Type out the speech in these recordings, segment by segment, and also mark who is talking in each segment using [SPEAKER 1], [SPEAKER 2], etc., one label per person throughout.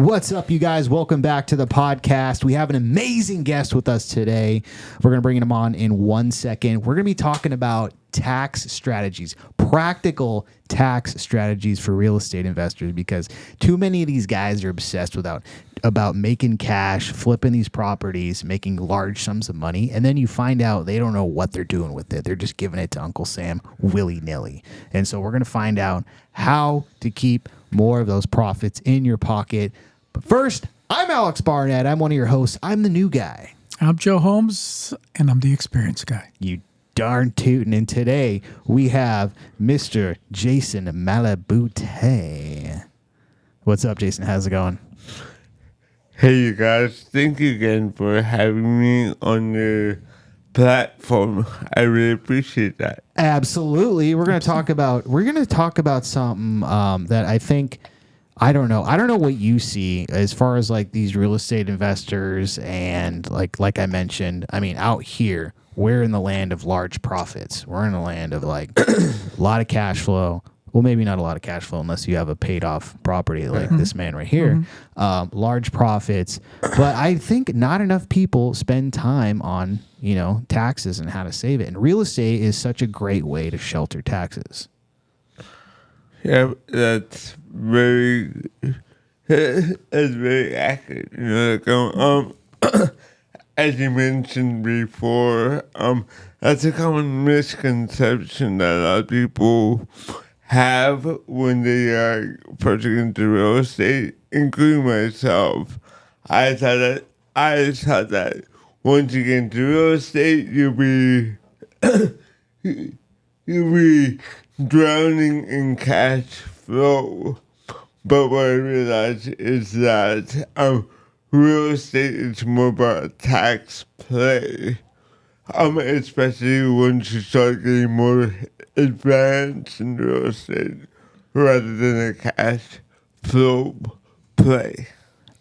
[SPEAKER 1] What's up, you guys? Welcome back to the podcast. We have an amazing guest with us today. We're going to bring him on in 1 second. We're going to be talking about tax strategies, practical tax strategies for real estate investors, because too many of these guys are obsessed about making cash, flipping these properties, making large sums of money, and then you find out they don't know what they're doing with it. They're just giving it to Uncle Sam willy-nilly. And so we're going to find out how to keep more of those profits in your pocket. But first, I'm Alex Barnett. I'm one of your hosts. I'm the new guy.
[SPEAKER 2] I'm Joe Holmes, and I'm the experienced guy.
[SPEAKER 1] You darn tootin'. And today we have Mr. Jason Malabute. What's up, Jason? How's it going?
[SPEAKER 3] Hey, you guys. Thank you again for having me on your platform. I really appreciate that.
[SPEAKER 1] Absolutely. We're going to talk about something that I think, I don't know what you see as far as like these real estate investors, and like I mentioned, I mean, out here we're in the land of large profits. We're in the land of like a lot of cash flow. Well, maybe not a lot of cash flow unless you have a paid off property like this man right here. Large profits. But I think not enough people spend time on, taxes and how to save it. And real estate is such a great way to shelter taxes.
[SPEAKER 3] Yeah, that's very accurate. As you mentioned before, that's a common misconception that a lot of people have when they are purchasing into real estate, including myself. I thought that once you get into real estate, you'll be drowning in cash flow. But what I realized is that real estate is more about a tax play. Especially once you start getting more advanced in real estate rather than a cash flow play.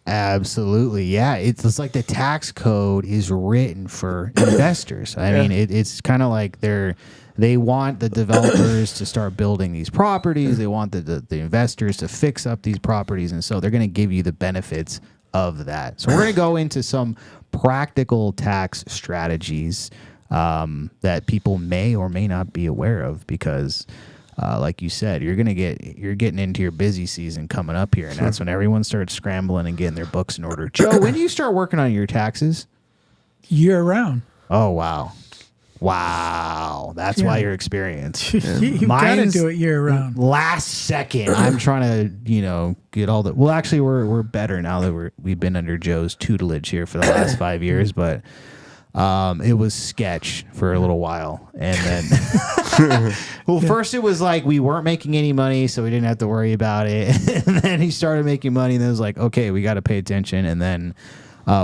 [SPEAKER 1] Absolutely. Yeah. It's like the tax code is written for investors. I mean, it's kind of like they want the developers to start building these properties. They want the investors to fix up these properties. And so they're going to give you the benefits of that. So we're going to go into some practical tax strategies that people may or may not be aware of, because like you said, you're getting into your busy season coming up here, and that's when everyone starts scrambling and getting their books in order. Joe, when do you start working on your taxes?
[SPEAKER 2] Year round.
[SPEAKER 1] Oh, wow. That's why you're experienced.
[SPEAKER 2] You gotta do it year round.
[SPEAKER 1] Last second, I'm trying to, get all the. Well, actually, we're better now that we've been under Joe's tutelage here for the last 5 years, but it was sketch for a little while, and then, first it was like we weren't making any money, so we didn't have to worry about it. And then he started making money, and then it was like, okay, we got to pay attention. And then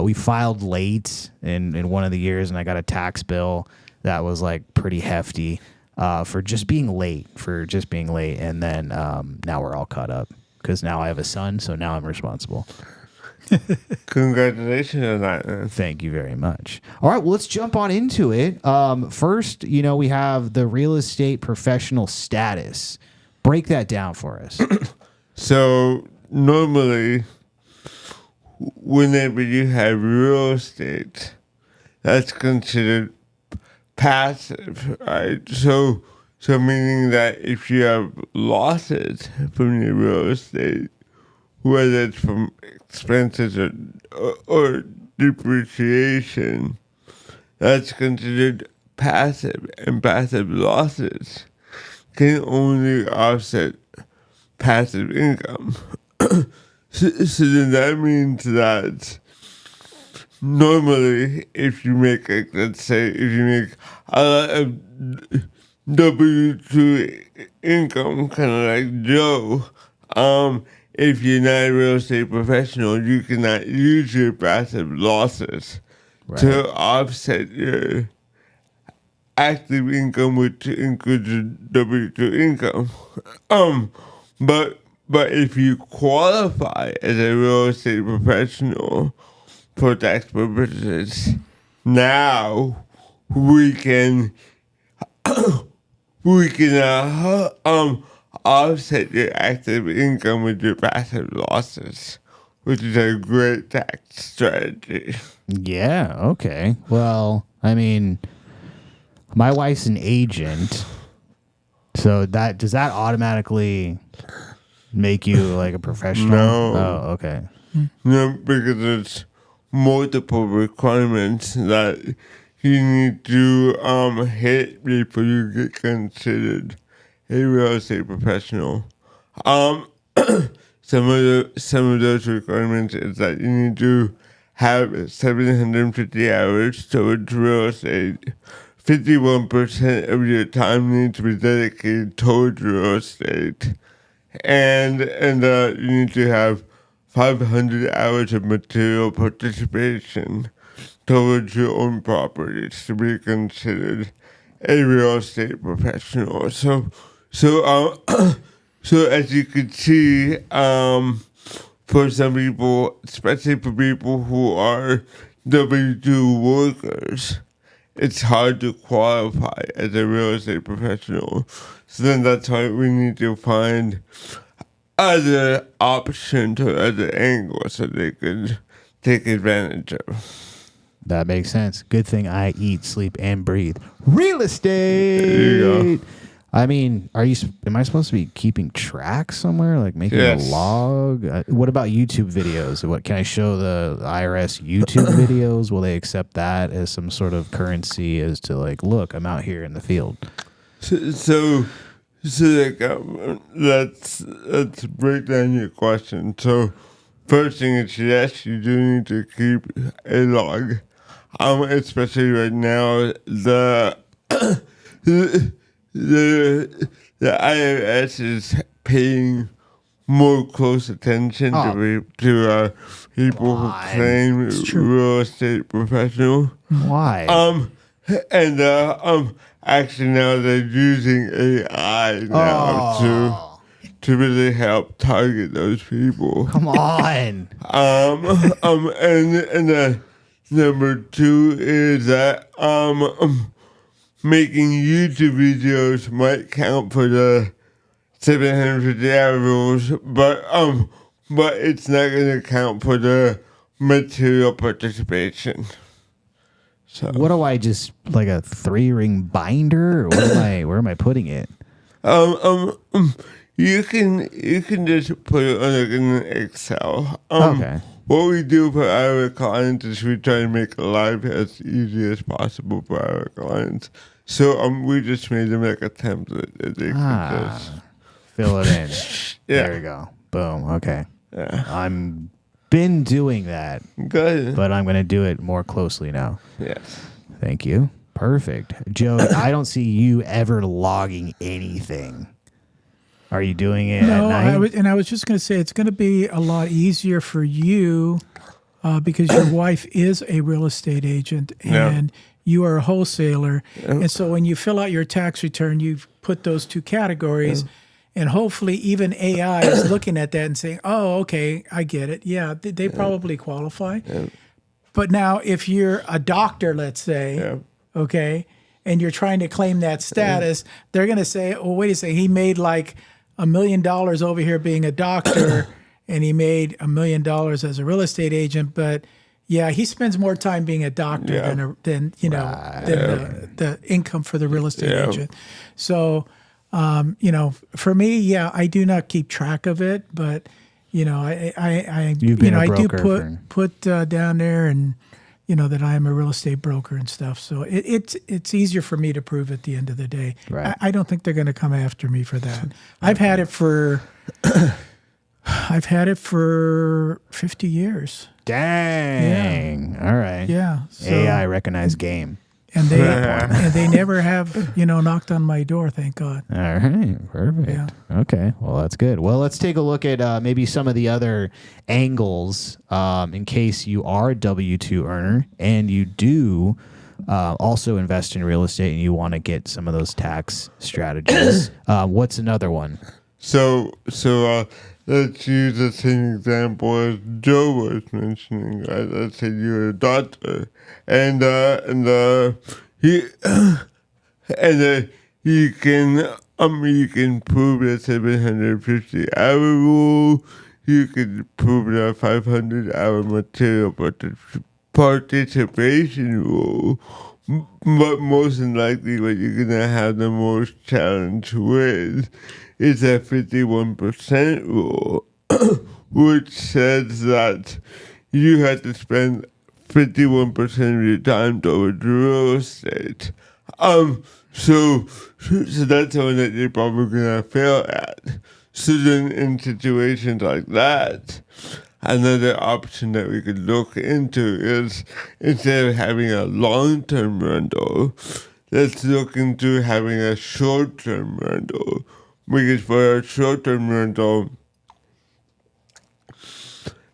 [SPEAKER 1] we filed late in one of the years, and I got a tax bill that was like pretty hefty for just being late. And then now we're all caught up because now I have a son, so now I'm responsible.
[SPEAKER 3] Congratulations on that, man.
[SPEAKER 1] Thank you very much. All right, well, let's jump on into it. First, we have the real estate professional status. Break that down for us.
[SPEAKER 3] So normally, whenever you have real estate, that's considered passive, right? So meaning that if you have losses from your real estate, whether it's from expenses or depreciation, that's considered passive, and passive losses can only offset passive income. So then that means that normally, if you make, let's say, a lot of W-2 income, kind of like Joe, if you're not a real estate professional, you cannot use your passive losses to offset your active income, which includes your W-2 income. But if you qualify as a real estate professional for tax purposes, now we can offset your active income with your passive losses, which is a great tax strategy.
[SPEAKER 1] Yeah. Okay. Well, I mean, my wife's an agent, so does that automatically make you like a professional?
[SPEAKER 3] No.
[SPEAKER 1] Oh, okay.
[SPEAKER 3] No, because it's multiple requirements that you need to hit before you get considered a real estate professional. Some of those requirements is that you need to have 750 hours towards real estate. 51% of your time needs to be dedicated towards real estate, and you need to have 500 hours of material participation towards your own properties to be considered a real estate professional. So as you can see, for some people, especially for people who are W-2 workers, it's hard to qualify as a real estate professional. So then that's why we need to find other options or other angles so they could take advantage of.
[SPEAKER 1] That makes sense. Good thing I eat, sleep, and breathe real estate.
[SPEAKER 3] There you go.
[SPEAKER 1] I mean, am I supposed to be keeping track somewhere, like making a log? What about YouTube videos? What can I show the IRS YouTube videos? Will they accept that as some sort of currency as to like, look, I'm out here in the field?
[SPEAKER 3] So like, let's break down your question. So first thing is, yes, you do need to keep a log. Especially right now, the IRS is paying more close attention to people who claim real estate professional.
[SPEAKER 1] Why?
[SPEAKER 3] Actually now they're using AI now to really help target those people.
[SPEAKER 1] Come on.
[SPEAKER 3] And number two is that making YouTube videos might count for the 750 hour rules, but it's not going to count for the material participation. So
[SPEAKER 1] what do I just like a 3-ring binder? Or where am I putting it?
[SPEAKER 3] You can just put it on an Excel.
[SPEAKER 1] Okay.
[SPEAKER 3] What we do for our clients is we try to make life as easy as possible for our clients. So we just made them like a template that they can just
[SPEAKER 1] fill it in.
[SPEAKER 3] Yeah.
[SPEAKER 1] There we go. Boom. Okay.
[SPEAKER 3] Yeah.
[SPEAKER 1] I'm been doing that,
[SPEAKER 3] Good.
[SPEAKER 1] but I'm going to do it more closely now.
[SPEAKER 3] Yes.
[SPEAKER 1] Thank you. Perfect. Joe, I don't see you ever logging anything. Are you doing it at night?
[SPEAKER 2] I was just going to say it's going to be a lot easier for you because your wife is a real estate agent and you are a wholesaler. And so when you fill out your tax return, you've put those two categories. And hopefully even AI is looking at that and saying, oh, okay, I get it. Yeah, they probably qualify. But now if you're a doctor, let's say, okay, and you're trying to claim that status, they're going to say, oh, wait a second, he made like $1 million over here being a doctor and he made $1 million as a real estate agent. But yeah, he spends more time being a doctor than the income for the real estate agent. So, for me, I do not keep track of it, but I do put down there and that I am a real estate broker and stuff. So it's easier for me to prove at the end of the day.
[SPEAKER 1] Right.
[SPEAKER 2] I don't think they're going to come after me for that. I've had it for 50 years.
[SPEAKER 1] Dang. Yeah. All right.
[SPEAKER 2] Yeah. So,
[SPEAKER 1] AI recognized game.
[SPEAKER 2] And they never have, knocked on my door, thank God.
[SPEAKER 1] All right. Perfect. Yeah. Okay. Well, that's good. Well, let's take a look at maybe some of the other angles in case you are a W-2 earner and you do also invest in real estate and you want to get some of those tax strategies. What's another one?
[SPEAKER 3] So let's use the same example as Joe was mentioning. Let's say you're a doctor, and you can prove the 750 hour rule. you could prove the 500-hour material participation rule. But most likely what you're going to have the most challenge with is a 51% rule, which says that you have to spend 51% of your time towards real estate. So that's the one that you're probably gonna fail at. So then in situations like that, another option that we could look into is, instead of having a long-term rental, let's look into having a short-term rental. Because for a short-term rental,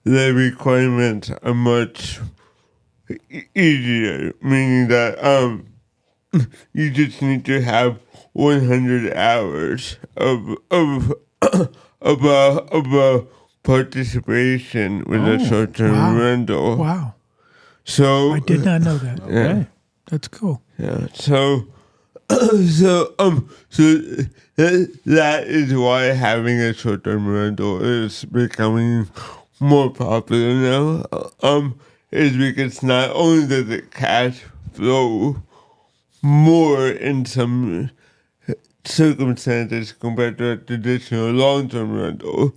[SPEAKER 3] the requirements are much easier, meaning that you just need to have 100 hours of participation with a short-term rental.
[SPEAKER 2] Wow.
[SPEAKER 3] So
[SPEAKER 2] I did not know that.
[SPEAKER 3] Yeah.
[SPEAKER 2] That's cool.
[SPEAKER 3] Yeah. So that is why having a short-term rental is becoming more popular now. Is because not only does it cash flow more in some circumstances compared to a traditional long-term rental,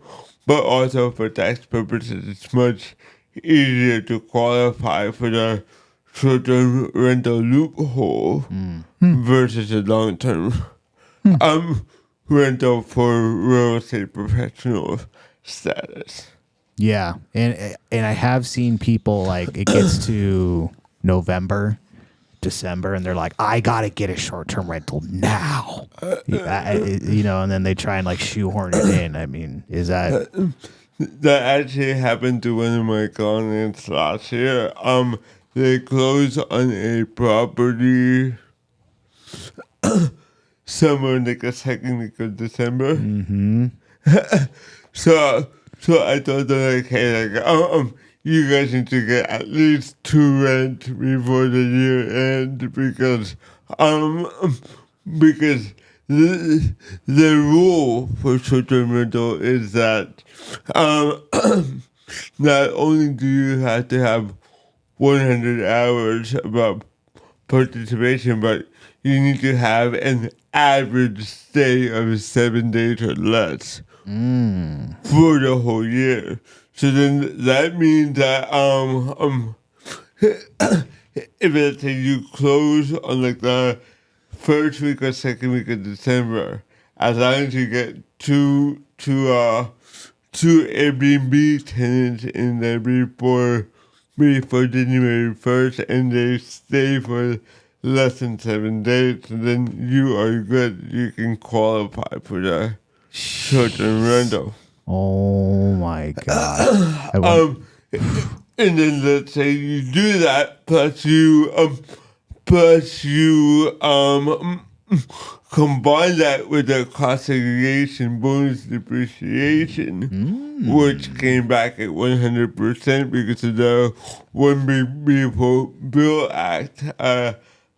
[SPEAKER 3] but also for tax purposes, it's much easier to qualify for the short-term rental loophole versus a long-term rental for real estate professional status.
[SPEAKER 1] Yeah, and I have seen people, like, it gets to November, December, and they're like, I gotta get a short-term rental now. And then they try and like shoehorn it in. I mean, is that
[SPEAKER 3] actually happened to one of my clients last year. They closed on a property somewhere in like the second week of December.
[SPEAKER 1] Mm-hmm.
[SPEAKER 3] So I told them, like, hey, like, you guys need to get at least 2 rent before the year end, because the rule for short-term rental is that not only do you have to have 100 hours about participation, but you need to have an average stay of 7 days or less for the whole year. So then that means that if let's say you close on like the first week or second week of December, as long as you get two Airbnb tenants in there before January 1st, and they stay for less than 7 days, then you are good. You can qualify for the short-term rental.
[SPEAKER 1] Oh my god!
[SPEAKER 3] And then let's say you do that, plus you combine that with the cost segregation bonus depreciation, which came back at 100% because of the One Big Beautiful Bill Act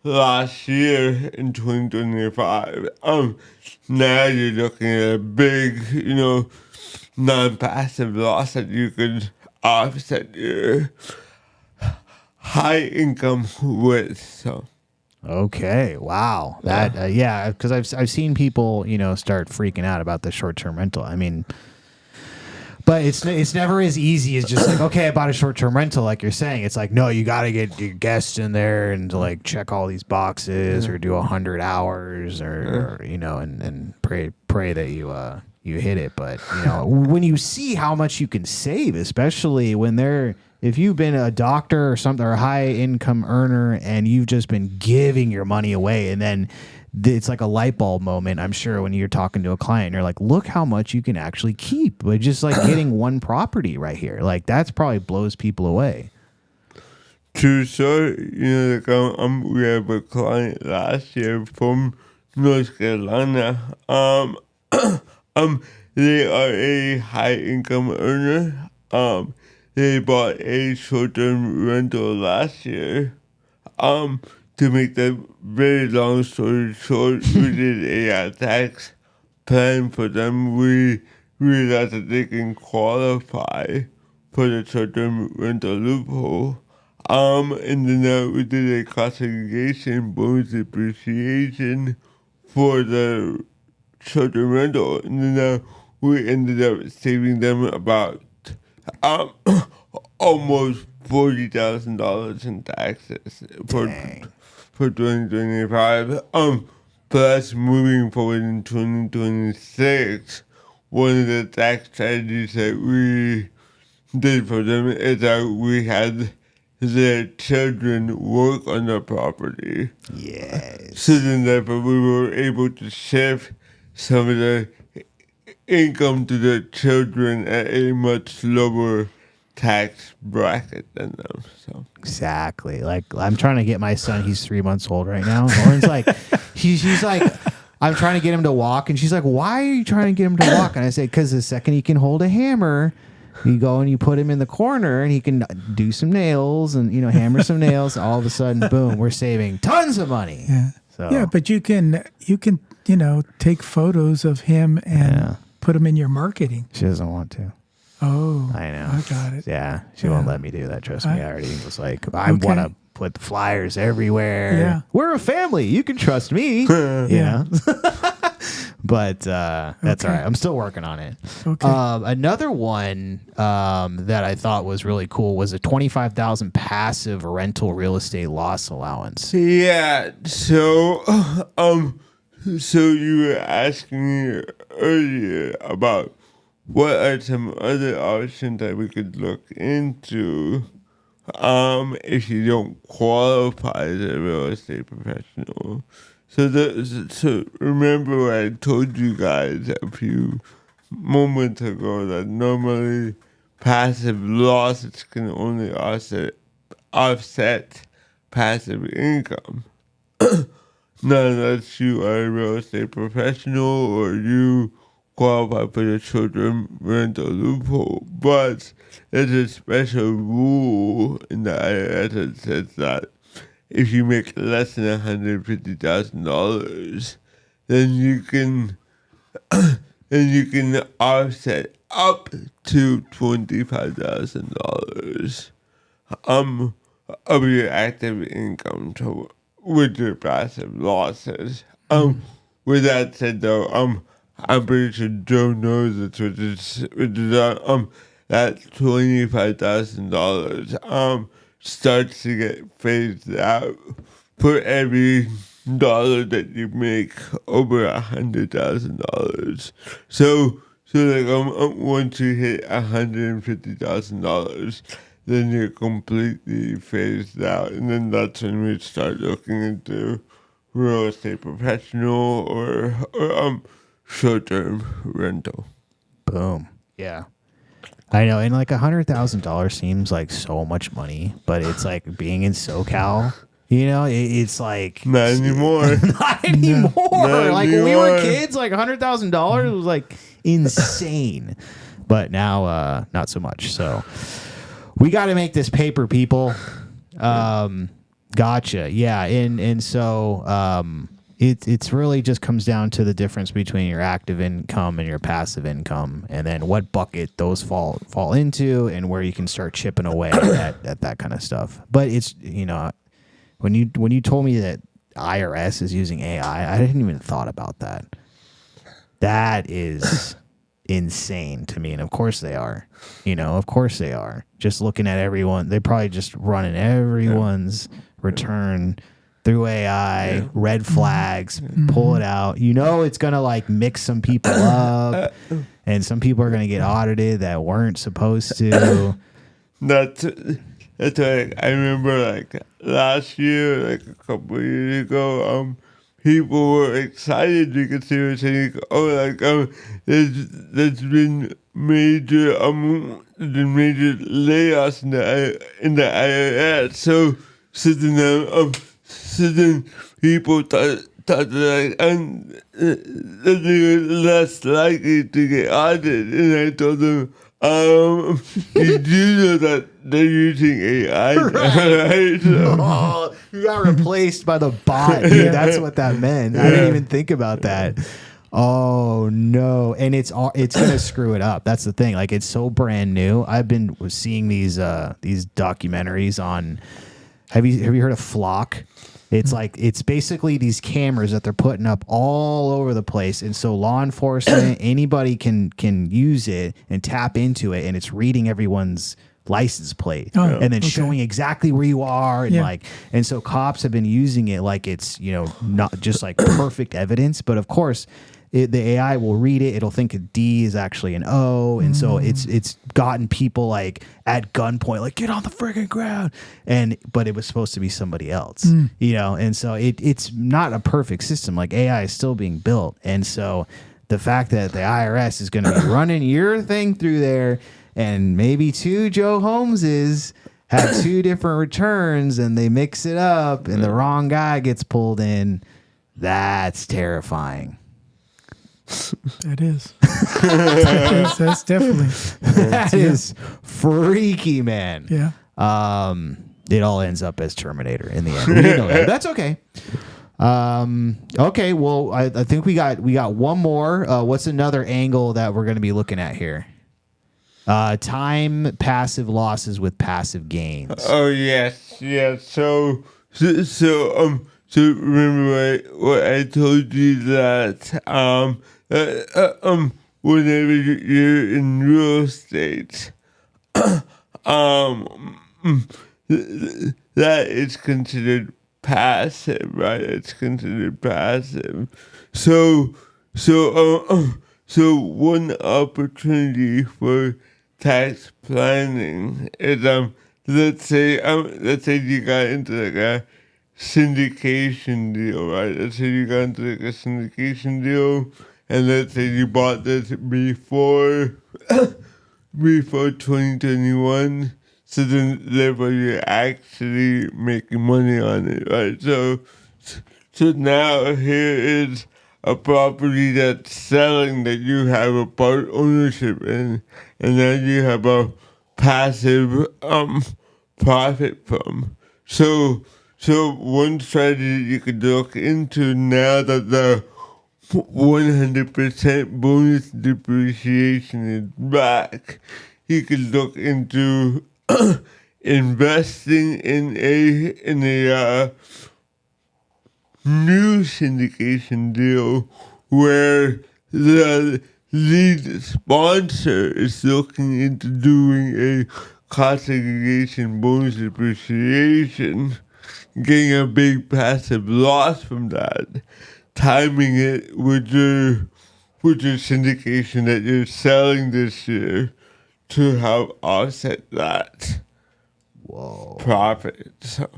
[SPEAKER 3] last year in 2025. Now you're looking at a big, non-passive loss that you could offset your high income with. So.
[SPEAKER 1] Okay, wow. That because I've seen people, start freaking out about the short-term rental. I mean, but it's never as easy as just like, okay, I bought a short-term rental, like you're saying. It's like, no, you got to get your guests in there and to like check all these boxes or do 100 hours or and pray that you hit it. But when you see how much you can save, especially when if you've been a doctor or something, or a high income earner, and you've just been giving your money away, and then it's like a light bulb moment, I'm sure, when you're talking to a client, you're like, look how much you can actually keep by just like getting one property right here. Like that's probably blows people away.
[SPEAKER 3] True story. We have a client last year from North Carolina. They are a high income earner. They bought a short-term rental last year. To make the very long story short, we did a tax plan for them. We realize that they can qualify for the short-term rental loophole. And then we did a classification bonus depreciation for the short-term rental, and then we ended up saving them about almost $40,000 in taxes for 2025. Plus, moving forward in 2026, one of the tax strategies that we did for them is that we had their children work on the property.
[SPEAKER 1] Yes.
[SPEAKER 3] So then, therefore, we were able to shift some of the income to the children at a much lower tax bracket than them. So
[SPEAKER 1] Exactly. Like, I'm trying to get my son. He's 3 months old right now. Lauren's like, she's like, I'm trying to get him to walk, and she's like, why are you trying to get him to walk? And I say, because the second he can hold a hammer, you go and you put him in the corner, and he can do some nails and hammer some nails. All of a sudden, boom, we're saving tons of money.
[SPEAKER 2] Yeah.
[SPEAKER 1] So
[SPEAKER 2] Yeah, but you can take photos of him and put them in your marketing.
[SPEAKER 1] she doesn't want to.
[SPEAKER 2] Oh,
[SPEAKER 1] I know.
[SPEAKER 2] I got it.
[SPEAKER 1] Yeah, she won't let me do that. Trust me. I already was like, I want to put the flyers everywhere.
[SPEAKER 2] Yeah.
[SPEAKER 1] We're a family. You can trust me. Yeah. But that's all right. I'm still working on it.
[SPEAKER 2] Okay.
[SPEAKER 1] Another one that I thought was really cool was a $25,000 passive rental real estate loss allowance.
[SPEAKER 3] yeah, so you were asking me earlier about what are some other options that we could look into if you don't qualify as a real estate professional. So remember what I told you guys a few moments ago that normally passive losses can only offset passive income. Not unless you are a real estate professional or you qualify for the short-term rental loophole. But there's a special rule in the IRS that says that if you make less than $150,000, then you can offset up to $25,000 of your active income with your passive losses. With that said, though, I'm pretty sure Joe knows this, which is that $25,000 starts to get phased out for every dollar that you make over $100,000. So like once you hit $150,000, then you're completely phased out, and then that's when we start looking into real estate professional or short-term rental.
[SPEAKER 1] Boom. Yeah. I know. And like $100,000 seems like so much money, but it's like being in SoCal, it's like
[SPEAKER 3] Not anymore.
[SPEAKER 1] not anymore.
[SPEAKER 3] Not
[SPEAKER 1] Like when we were
[SPEAKER 3] anymore.
[SPEAKER 1] kids, like $100,000 was like insane, but now not so much. So we got to make this paper, people. Gotcha. Yeah. And so it's really just comes down to the difference between your active income and your passive income, and then what bucket those fall into, and where you can start chipping away at that kind of stuff. But it's when you told me that IRS is using AI, I didn't even thought about that. That is insane to me, and of course they are. Of course they are. Just looking at everyone, they probably just running everyone's return through AI, red flags, pull it out. It's gonna like mix some people up, and some people are gonna get audited that weren't supposed to.
[SPEAKER 3] That's like I remember like last year, like a couple of years ago, people were excited because they were saying, there's been major layoffs in the IRS. So then people thought that they were less likely to get audited, and I told them, you do know that they're using AI, right? So,
[SPEAKER 1] You got replaced by the bot. Dude, that's what that meant. I didn't even think about that. Oh no. And it's gonna screw it up. That's the thing. Like, it's so brand new. I've been seeing these documentaries on, have you heard of Flock? It's like, it's basically these cameras that they're putting up all over the place, and so law enforcement, anybody can use it and tap into it, and it's reading everyone's license plate and then showing exactly where you are, and and so cops have been using it like it's, not just like perfect evidence, but of course the AI will read it. It'll think a D is actually an O. And so it's gotten people like at gunpoint, like, get on the freaking ground. But it was supposed to be somebody else, And so it's not a perfect system. Like, AI is still being built. And so the fact that the IRS is going to be running your thing through there, and maybe two Joe Holmeses have two different returns, and they mix it up and the wrong guy gets pulled in, that's terrifying.
[SPEAKER 2] That is. That's definitely.
[SPEAKER 1] That is freaky, man.
[SPEAKER 2] Yeah.
[SPEAKER 1] It all ends up as Terminator in the end. We didn't know that. That's okay. Okay. Well, I think we got one more. What's another angle that we're going to be looking at here? Time passive losses with passive gains.
[SPEAKER 3] Oh yes. So remember what I told you that whenever you're in real estate, that is considered passive, right? It's considered passive. So one opportunity for tax planning is let's say you got into like a syndication deal, right? Let's say you got into like a syndication deal, and let's say you bought this before 2021, so then therefore you're actually making money on it, right? So now here is a property that's selling that you have a part ownership in, and now you have a passive profit from. So one strategy you could look into, now that the 100% bonus depreciation is back, you could look into investing in a new syndication deal where the lead sponsor is looking into doing a cost segregation bonus depreciation, getting a big passive loss from that, timing it with your syndication that you're selling this year to help offset that profit. So.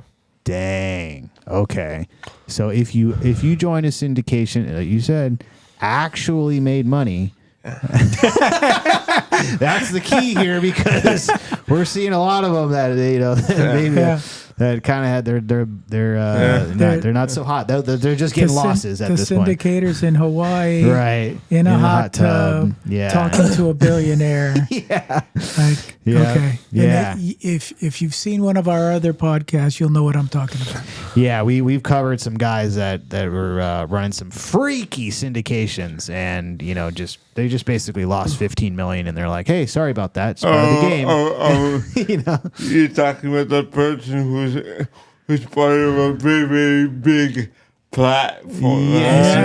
[SPEAKER 1] Dang. Okay. So if you join a syndication, you said actually made money. That's the key here, because we're seeing a lot of them that that kind of had they're not so hot. They're just getting losses at this point.
[SPEAKER 2] The syndicators in Hawaii,
[SPEAKER 1] right,
[SPEAKER 2] in a hot tub, talking to a billionaire. Okay.
[SPEAKER 1] Yeah.
[SPEAKER 2] And if you've seen one of our other podcasts, you'll know what I'm talking about.
[SPEAKER 1] Yeah, we've covered some guys that were running some freaky syndications, and they just basically lost $15 million, and they're like, "Hey, sorry about that. It's part of the game."
[SPEAKER 3] You're talking about the person who's part of a very, very big platform.
[SPEAKER 1] Yes,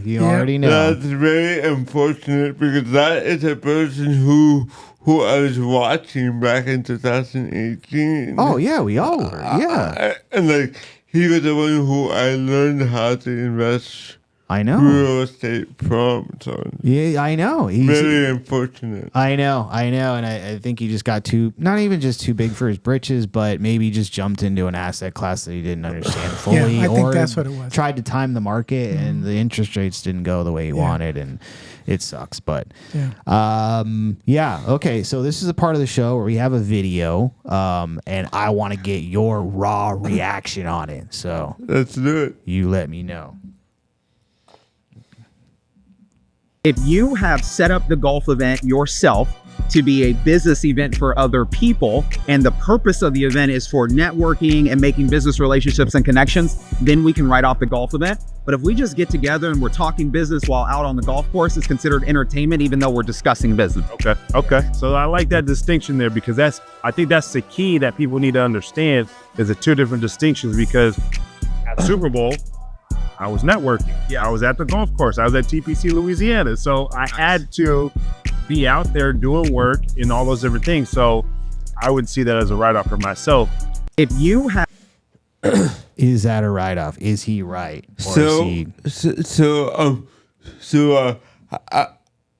[SPEAKER 1] you already know.
[SPEAKER 3] That's very unfortunate, because that is a person who I was watching back in 2018.
[SPEAKER 1] Oh yeah, we all were. Yeah,
[SPEAKER 3] and he was the one who I learned how to invest.
[SPEAKER 1] I know.
[SPEAKER 3] Real estate from. So
[SPEAKER 1] yeah, I know. He's
[SPEAKER 3] very unfortunate.
[SPEAKER 1] I know. And I think he just got not even just too big for his britches, but maybe just jumped into an asset class that he didn't understand fully.
[SPEAKER 2] Yeah, I think that's what it was.
[SPEAKER 1] Tried to time the market, and the interest rates didn't go the way he wanted, and it sucks. But okay. So this is a part of the show where we have a video, and I want to get your raw reaction on it. So
[SPEAKER 3] let's do it.
[SPEAKER 1] You let me know.
[SPEAKER 4] If you have set up the golf event yourself to be a business event for other people, and the purpose of the event is for networking and making business relationships and connections, then we can write off the golf event. But if we just get together and we're talking business while out on the golf course, it's considered entertainment, even though we're discussing business.
[SPEAKER 5] Okay. So I like that distinction there, because I think that's the key that people need to understand, is the two different distinctions. Because at Super Bowl, I was networking. I was at the golf course. I was at TPC Louisiana. So I had to be out there doing work in all those different things. So I would see that as a write-off for myself.
[SPEAKER 4] If you have
[SPEAKER 1] Is that a write-off? Is he right? Or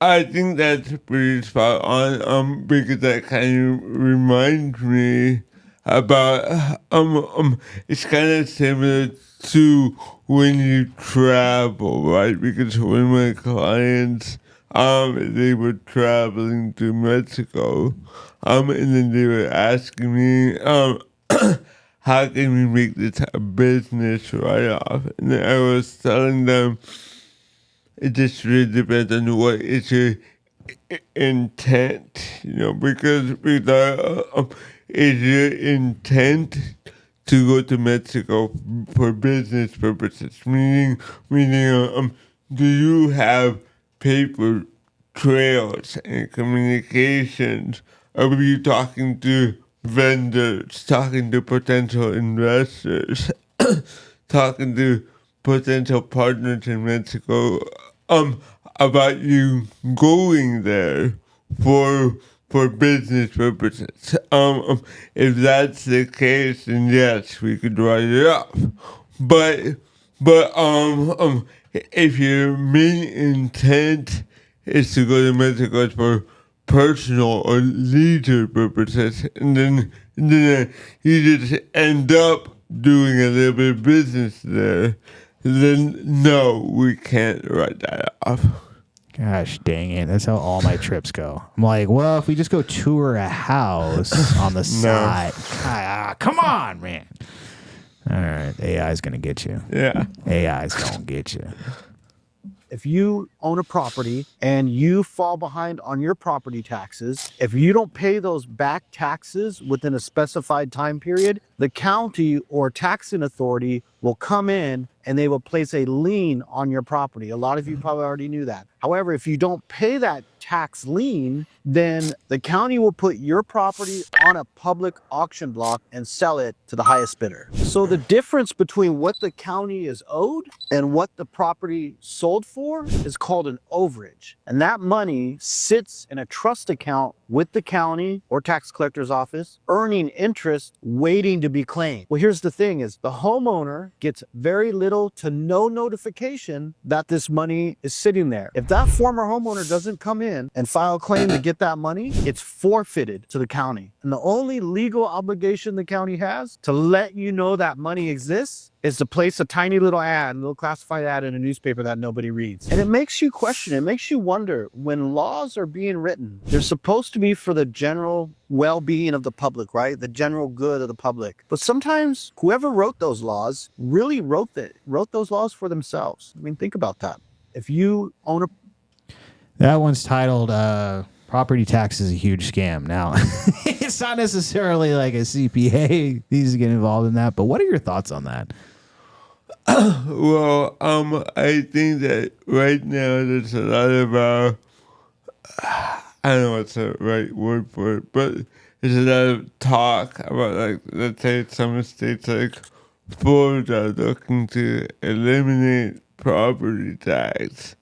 [SPEAKER 3] I think that's pretty spot on. Because that kind of reminds me about it's kind of similar to when you travel, right? Because when my clients they were traveling to Mexico, and then they were asking me how can we make this a business write-off? And I was telling them it just really depends on what is your intent, because is your intent to go to Mexico for business purposes? Meaning, do you have paper trails and communications? Or are you talking to vendors, talking to potential investors, talking to potential partners in Mexico, about you going there for business purposes? If that's the case, then yes, we could write it off. But if your main intent is to go to Mexico for personal or leisure purposes, and then you just end up doing a little bit of business there, then no, we can't write that off.
[SPEAKER 1] Gosh dang it. That's how all my trips go. I'm like, well, if we just go tour a house on the side. Come on, man. All right. AI's going to get you.
[SPEAKER 3] Yeah.
[SPEAKER 1] AI's going to get you.
[SPEAKER 6] If you own a property and you fall behind on your property taxes, if you don't pay those back taxes within a specified time period, the county or taxing authority will come in and they will place a lien on your property. A lot of you probably already knew that. However, if you don't pay that tax lien, then the county will put your property on a public auction block and sell it to the highest bidder. So the difference between what the county is owed and what the property sold for is called an overage. And that money sits in a trust account with the county or tax collector's office, earning interest, waiting to be claimed. Well, here's the thing is the homeowner gets very little to no notification that this money is sitting there. If that former homeowner doesn't come in and file a claim to get that money, it's forfeited to the county. And the only legal obligation the county has to let you know that money exists is to place a tiny little ad, a little classified ad in a newspaper that nobody reads. And it makes you question, it makes you wonder, when laws are being written, they're supposed to be for the general well-being of the public, right? The general good of the public. But sometimes whoever wrote those laws really wrote those laws for themselves. I mean, think about that. If you own a...
[SPEAKER 1] That one's titled Property Tax is a Huge Scam. Now, it's not necessarily like a CPA needs to get involved in that, but what are your thoughts on that?
[SPEAKER 3] Well, I think that right now there's a lot of, I don't know what's the right word for it, but there's a lot of talk about, like, let's say some states like Florida looking to eliminate property tax,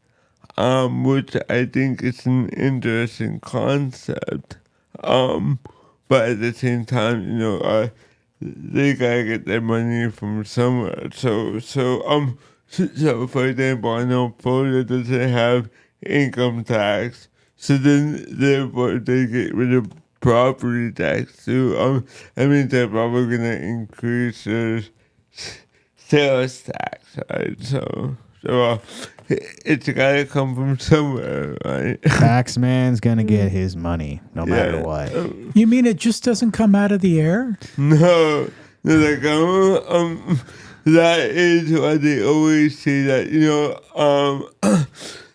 [SPEAKER 3] which I think is an interesting concept. But at the same time, they gotta get their money from somewhere. So for example, I know Florida doesn't have income tax, so then therefore they get rid of property tax too. I mean they're probably gonna increase their sales tax, right? So it's gotta come from somewhere, right?
[SPEAKER 1] Tax man's gonna get his money no matter what.
[SPEAKER 2] You mean it just doesn't come out of the air?
[SPEAKER 3] No, they're like that is why they always say that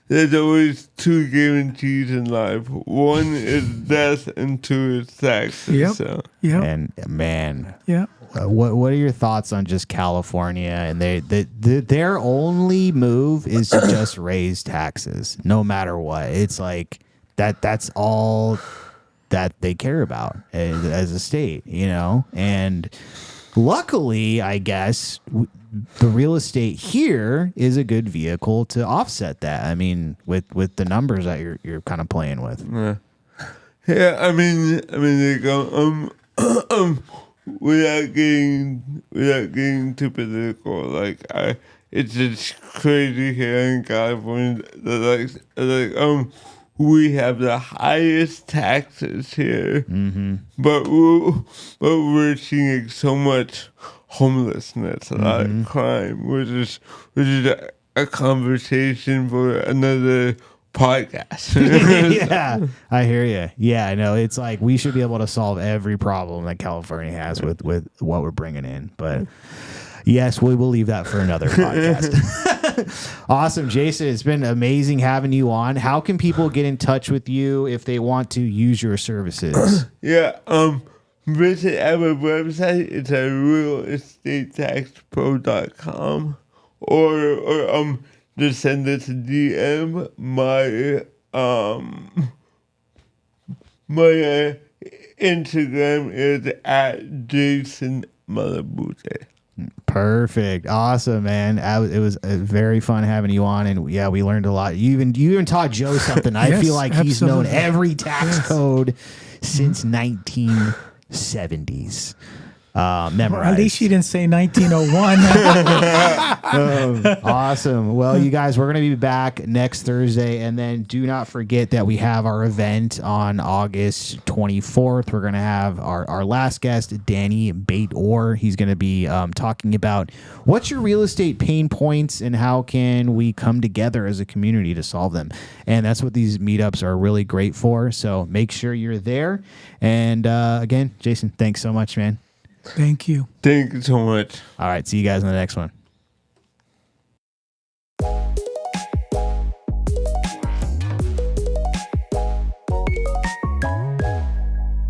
[SPEAKER 3] there's always two guarantees in life. One is death, and two is taxes.
[SPEAKER 2] Yep.
[SPEAKER 3] So.
[SPEAKER 2] Yeah.
[SPEAKER 1] And man,
[SPEAKER 2] Yeah.
[SPEAKER 1] what are your thoughts on just California and their only move is to just raise taxes no matter what. It's like that's all that they care about as a state, you know. And luckily, I guess the real estate here is a good vehicle to offset that. I mean, with the numbers that you're kind of playing with.
[SPEAKER 3] Yeah, I mean, they go without getting too political. Like it's just crazy here in California. We have the highest taxes here, but we're seeing so much homelessness, a lot of crime, which is a conversation for another podcast.
[SPEAKER 1] Yeah, I hear you. Yeah, I know. It's like we should be able to solve every problem that California has with what we're bringing in. But yes, we will leave that for another podcast. Awesome, Jason. It's been amazing having you on. How can people get in touch with you if they want to use your services?
[SPEAKER 3] Yeah, visit our website. It's at realestatetexpro.com, or just send us a DM. My Instagram is at Jason Malabute.
[SPEAKER 1] Perfect. Awesome, man. It was very fun having you on, and yeah, we learned a lot. You even taught Joe something. I
[SPEAKER 2] Yes,
[SPEAKER 1] feel like he's known
[SPEAKER 2] absolutely.
[SPEAKER 1] every tax code since 1970s. Memorized.
[SPEAKER 2] At least you didn't say 1901.
[SPEAKER 1] Awesome. Well, you guys, we're going to be back next Thursday. And then do not forget that we have our event on August 24th. We're going to have our last guest, Danny Bate-Orr. He's going to be talking about what's your real estate pain points and how can we come together as a community to solve them. And that's what these meetups are really great for. So make sure you're there. And again, Jason, thanks so much, man.
[SPEAKER 2] Thank you.
[SPEAKER 3] Thank you so much.
[SPEAKER 1] All right. See you guys in the next one.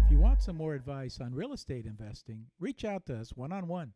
[SPEAKER 2] If you want some more advice on real estate investing, reach out to us one-on-one.